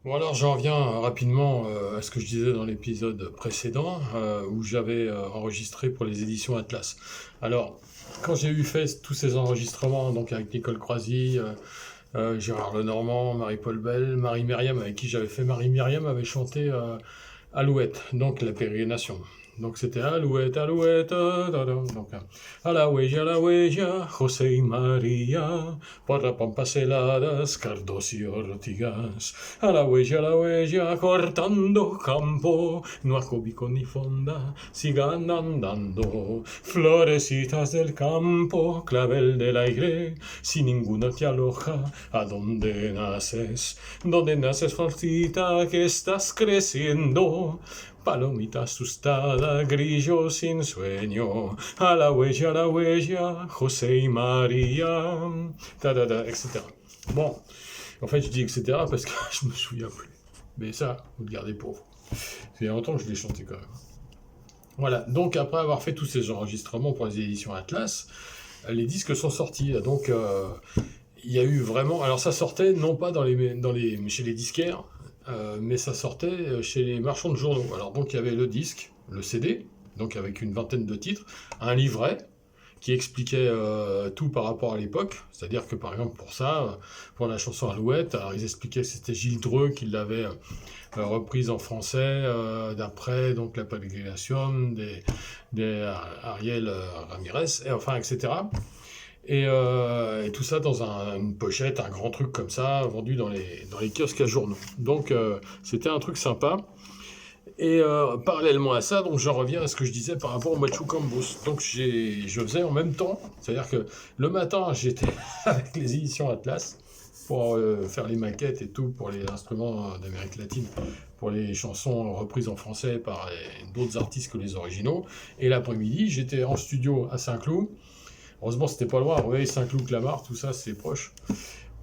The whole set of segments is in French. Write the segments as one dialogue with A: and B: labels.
A: Bon alors j'en reviens rapidement à ce que je disais dans l'épisode précédent où j'avais enregistré pour les éditions Atlas. Alors quand j'ai eu fait tous ces enregistrements donc avec Nicole Croisy, Gérard Lenormand, Marie-Paul Bell, Marie Myriam avec qui j'avais fait Marie Myriam avait chanté Alouette, donc la pérégrination. Donc c'était Alouette, Alouette, donc a la huella, José y María, por la pampas heladas, cardos y ortigas, a la huella, cortando campo, no acobico ni fonda, sigan andando, florecitas del campo, clavel del aire, si ninguno te aloja, ¿a dónde naces, florcita, que estás creciendo? Palomita asustada, grillo sin sueño, a la huella, José y María, etc. Bon, en fait, je dis etc. parce que je me souviens plus. Mais ça, vous le gardez pour vous. C'est longtemps que je l'ai chanté quand même. Voilà, donc après avoir fait tous ces enregistrements pour les éditions Atlas, les disques sont sortis. Donc il y a eu vraiment. Alors ça sortait non pas chez les disquaires, mais ça sortait chez les marchands de journaux. Alors donc il y avait le disque, le CD, donc avec une vingtaine de titres, un livret qui expliquait tout par rapport à l'époque. C'est-à-dire que par exemple pour ça, pour la chanson Alouette, alors ils expliquaient que c'était Gilles Dreux qui l'avait reprise en français d'après donc la pérégrination des Ariel Ramirez, et, enfin etc. Et tout ça dans une pochette, un grand truc comme ça, vendu dans les kiosques à journaux. Donc c'était un truc sympa. Et parallèlement à ça, donc j'en reviens à ce que je disais par rapport au Machu Cambos. Donc je faisais en même temps, c'est-à-dire que le matin j'étais avec les éditions Atlas pour faire les maquettes et tout pour les instruments d'Amérique latine, pour les chansons reprises en français par d'autres artistes que les originaux. Et l'après-midi, j'étais en studio à Saint-Cloud. Heureusement, c'était pas loin. Oui, Saint-Cloud, Clamart, tout ça, c'est proche.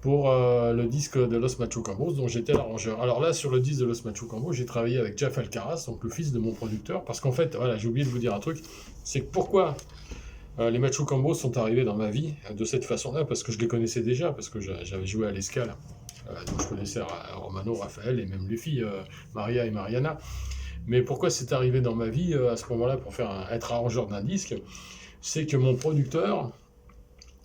A: Pour le disque de Los Machucambos, dont j'étais l'arrangeur. Alors là, sur le disque de Los Machucambos, j'ai travaillé avec Jeff Alcaraz, donc le fils de mon producteur, parce qu'en fait, voilà, j'ai oublié de vous dire un truc, c'est que pourquoi les Machucambos sont arrivés dans ma vie de cette façon-là, parce que je les connaissais déjà, parce que j'avais joué à l'escale, donc je connaissais Romano, Raphaël et même les filles, Maria et Mariana. Mais pourquoi c'est arrivé dans ma vie à ce moment-là pour être arrangeur d'un disque? C'est que mon producteur,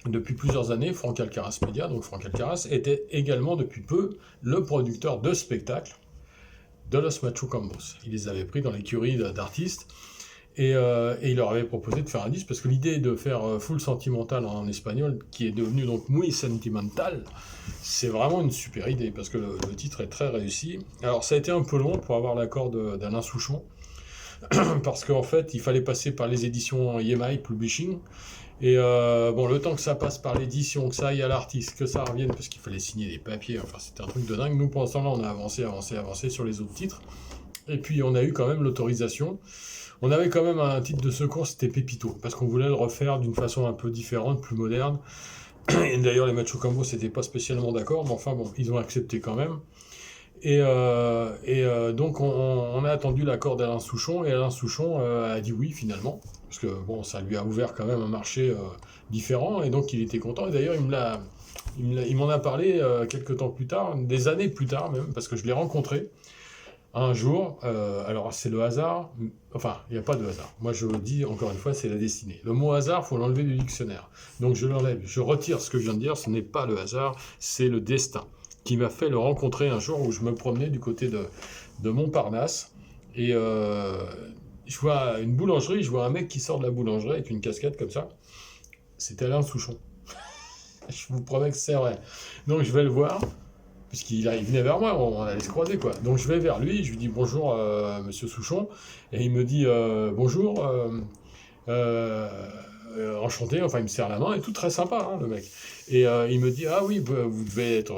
A: depuis plusieurs années, Franck Alcaraz Media, donc Franck Alcaraz, était également depuis peu le producteur de spectacles de Los Machucambos. Il les avait pris dans l'écurie d'artistes et il leur avait proposé de faire un disque parce que l'idée de faire Full Sentimental en espagnol, qui est devenu donc Muy Sentimental, c'est vraiment une super idée parce que le titre est très réussi. Alors ça a été un peu long pour avoir l'accord d'Alain Souchon parce qu'en fait il fallait passer par les éditions EMI Publishing. Et bon, le temps que ça passe par l'édition, que ça aille à l'artiste, que ça revienne, parce qu'il fallait signer des papiers, enfin c'était un truc de dingue. Nous, pour l'instant, là, on a avancé sur les autres titres. Et puis on a eu quand même l'autorisation. On avait quand même un titre de secours, c'était Pépito, parce qu'on voulait le refaire d'une façon un peu différente, plus moderne. Et d'ailleurs, les Machu Cambo, c'était pas spécialement d'accord, mais enfin bon, ils ont accepté quand même. Donc on a attendu l'accord d'Alain Souchon et Alain Souchon a dit oui finalement parce que bon ça lui a ouvert quand même un marché différent et donc il était content et d'ailleurs il m'en a parlé quelques temps plus tard, des années plus tard même parce que je l'ai rencontré un jour. Alors c'est le hasard, enfin il n'y a pas de hasard. Moi je le dis encore une fois, c'est la destinée. Le mot hasard, faut l'enlever du dictionnaire. Donc je l'enlève, je retire ce que je viens de dire. Ce n'est pas le hasard, c'est le destin qui m'a fait le rencontrer un jour où je me promenais du côté de Montparnasse et je vois une boulangerie, je vois un mec qui sort de la boulangerie avec une casquette comme ça. C'était Alain Souchon. Je vous promets que c'est vrai. Donc je vais le voir, puisqu'il il venait vers moi, on allait se croiser quoi. Donc je vais vers lui, je lui dis bonjour monsieur Souchon, et il me dit bonjour, euh, enchanté, enfin il me serre la main et tout très sympa hein, le mec. Et il me dit ah oui, vous devez être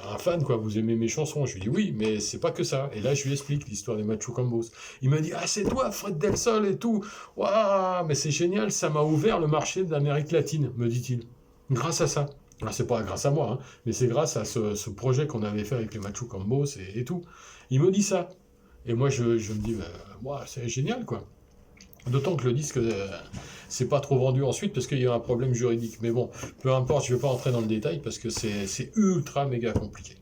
A: un fan quoi, vous aimez mes chansons. Je lui dis oui, mais c'est pas que ça. Et là je lui explique l'histoire des Machu Cambos. Il me dit ah c'est toi Fred Del Sol et tout. Waouh, mais c'est génial, ça m'a ouvert le marché d'Amérique latine, me dit-il. Grâce à ça. Alors c'est pas grâce à moi, hein, mais c'est grâce à ce projet qu'on avait fait avec les Machu Cambos et tout. Il me dit ça. Et moi je me dis, bah, moi, c'est génial quoi. D'autant que le disque, c'est pas trop vendu ensuite parce qu'il y a un problème juridique. Mais bon, peu importe, je vais pas rentrer dans le détail parce que c'est ultra méga compliqué.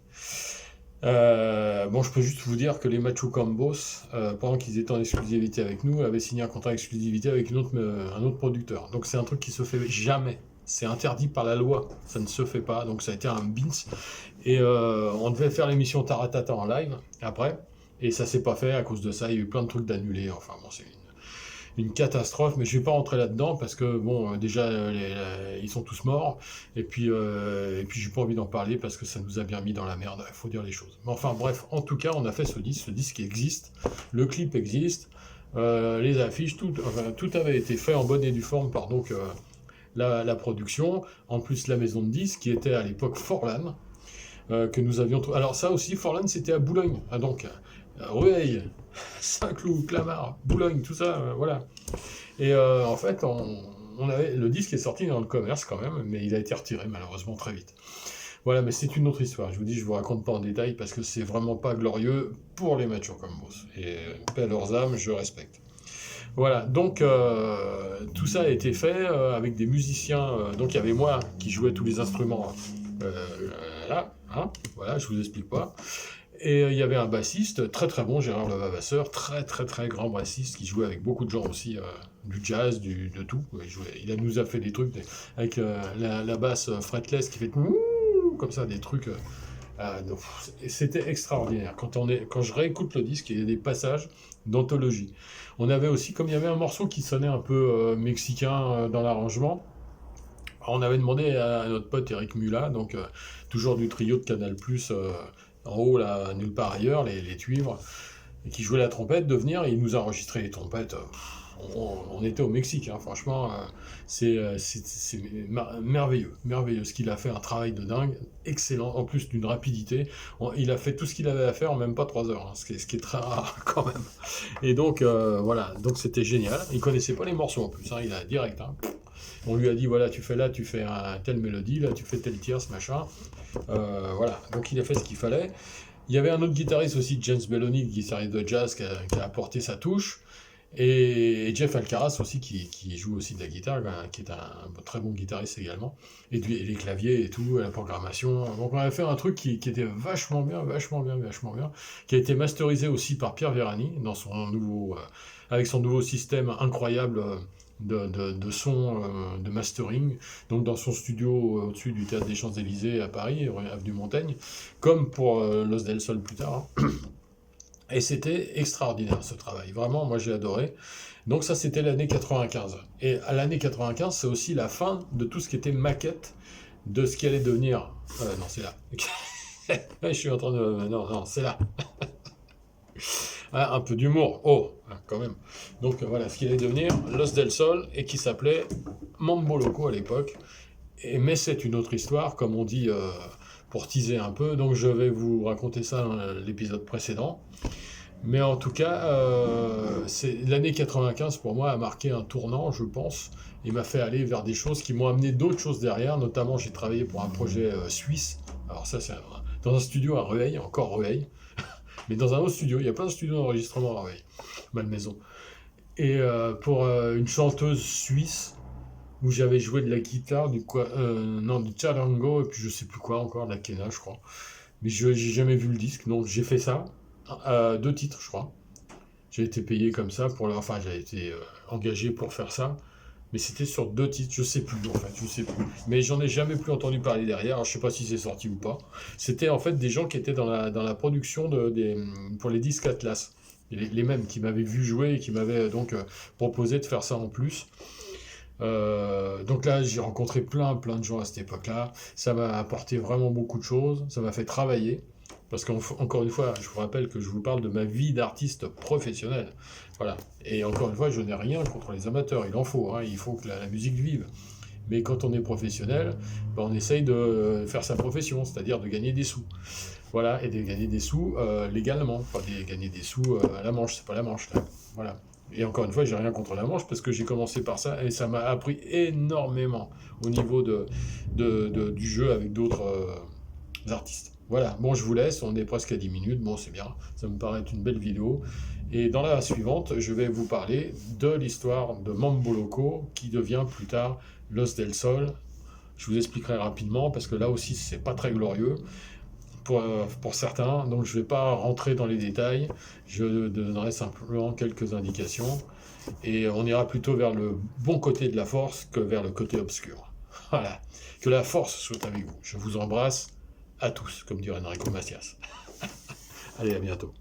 A: Bon, je peux juste vous dire que les Macho Combos, pendant qu'ils étaient en exclusivité avec nous, avaient signé un contrat d'exclusivité avec un autre producteur. Donc c'est un truc qui se fait jamais. C'est interdit par la loi, ça ne se fait pas. Donc ça a été un bins. Et on devait faire l'émission Taratata en live après, et ça s'est pas fait à cause de ça. Il y a eu plein de trucs d'annulés. Enfin bon, c'est une catastrophe, mais je vais pas rentrer là-dedans parce que bon, déjà ils sont tous morts, et puis j'ai pas envie d'en parler parce que ça nous a bien mis dans la merde. Il faut dire les choses. Mais enfin bref, en tout cas, on a fait ce disque qui existe, le clip existe, les affiches, tout avait été fait en bonne et due forme par donc la production, en plus la maison de disques qui était à l'époque Forlan, que nous avions trouvé. Alors ça aussi, Forlan c'était à Boulogne, ah, donc Rueil, Saint-Cloud, Clamart, Boulogne, tout ça, voilà. Et en fait, le disque est sorti dans le commerce quand même, mais il a été retiré malheureusement très vite. Voilà, mais c'est une autre histoire. Je vous dis, je vous raconte pas en détail parce que c'est vraiment pas glorieux pour les Macho Combos. Et paix à leurs âmes, je respecte. Voilà, donc tout ça a été fait avec des musiciens. Donc il y avait moi qui jouais tous les instruments là, hein, voilà, je vous explique pas. Et il y avait un bassiste très très bon, Gérard Levavasseur, très très très grand bassiste qui jouait avec beaucoup de gens aussi, du jazz, de tout. Nous a fait des trucs avec la basse fretless qui fait comme ça, des trucs. Donc, c'était extraordinaire. Quand je réécoute le disque, il y a des passages d'anthologie. On avait aussi, comme il y avait un morceau qui sonnait un peu mexicain dans l'arrangement, on avait demandé à notre pote Eric Mula, donc toujours du trio de Canal+, en haut, là, nulle part ailleurs, les Tuivres, et qui jouait la trompette, de venir, et il nous a enregistré les trompettes. On était au Mexique, hein, franchement, c'est merveilleux, merveilleux. Ce qu'il a fait, un travail de dingue, excellent, en plus d'une rapidité. Il a fait tout ce qu'il avait à faire en même pas 3 heures, hein, ce qui est très rare quand même. Et donc, voilà, donc c'était génial. Il connaissait pas les morceaux en plus, hein, il a direct. Hein. On lui a dit, voilà, tu fais là, tu fais telle mélodie, là, tu fais telle tierce, machin. Voilà, donc il a fait ce qu'il fallait. Il y avait un autre guitariste aussi, James Belloni, guitariste de jazz, qui a apporté sa touche. Et Jeff Alcaraz aussi, qui joue aussi de la guitare, qui est un très bon guitariste également. Et les claviers et tout, et la programmation. Donc on avait fait un truc qui était vachement bien, qui a été masterisé aussi par Pierre Vérani, avec son nouveau système incroyable de son, de mastering, donc dans son studio au-dessus du Théâtre des Champs-Élysées à Paris, avenue Montaigne, comme pour Los del Sol plus tard. Hein. Et c'était extraordinaire ce travail, vraiment, moi j'ai adoré. Donc ça c'était l'année 95. Et à l'année 95, c'est aussi la fin de tout ce qui était maquette de ce qui allait devenir... non, c'est là. Je suis en train de... Non, c'est là. Ah, un peu d'humour, oh, quand même. Donc voilà, ce qui allait devenir Los del Sol, et qui s'appelait Mambo Loco à l'époque. Mais c'est une autre histoire, comme on dit, pour teaser un peu. Donc je vais vous raconter ça dans l'épisode précédent. Mais en tout cas, l'année 95 pour moi a marqué un tournant, je pense, et m'a fait aller vers des choses qui m'ont amené d'autres choses derrière. Notamment, j'ai travaillé pour un projet suisse. Alors ça, c'est dans un studio à Rueil, encore Rueil, mais dans un autre studio. Il y a plein de studios d'enregistrement à Rueil, Malmaison. Et pour une chanteuse suisse où j'avais joué de la guitare, du charango, et puis je sais plus quoi encore, de la quena, je crois. Mais j'ai jamais vu le disque, donc j'ai fait ça. 2 titres, je crois. J'ai été payé comme ça, enfin j'ai été engagé pour faire ça, mais c'était sur 2 titres, je sais plus en fait, je sais plus. Mais j'en ai jamais plus entendu parler derrière, alors je sais pas si c'est sorti ou pas. C'était en fait des gens qui étaient dans la production pour les disques Atlas, les mêmes qui m'avaient vu jouer et qui m'avaient donc proposé de faire ça en plus. Donc là, j'ai rencontré plein de gens à cette époque-là. Ça m'a apporté vraiment beaucoup de choses, ça m'a fait travailler. Parce qu'encore une fois, je vous rappelle que je vous parle de ma vie d'artiste professionnel. Voilà. Et encore une fois, je n'ai rien contre les amateurs, il en faut, hein, il faut que la musique vive. Mais quand on est professionnel, ben on essaye de faire sa profession, c'est-à-dire de gagner des sous. Voilà, et de gagner des sous légalement, pas de gagner des sous à la manche, c'est pas la manche là. Voilà. Et encore une fois, j'ai rien contre la manche parce que j'ai commencé par ça et ça m'a appris énormément au niveau du jeu avec d'autres artistes. Voilà, bon je vous laisse, on est presque à 10 minutes, bon c'est bien, ça me paraît être une belle vidéo. Et dans la suivante, je vais vous parler de l'histoire de Mambo Loco qui devient plus tard Los del Sol. Je vous expliquerai rapidement parce que là aussi c'est pas très glorieux. pour certains, donc je ne vais pas rentrer dans les détails, je donnerai simplement quelques indications, et on ira plutôt vers le bon côté de la force que vers le côté obscur. Voilà, que la force soit avec vous. Je vous embrasse à tous, comme dirait Enrico Macias. Allez, à bientôt.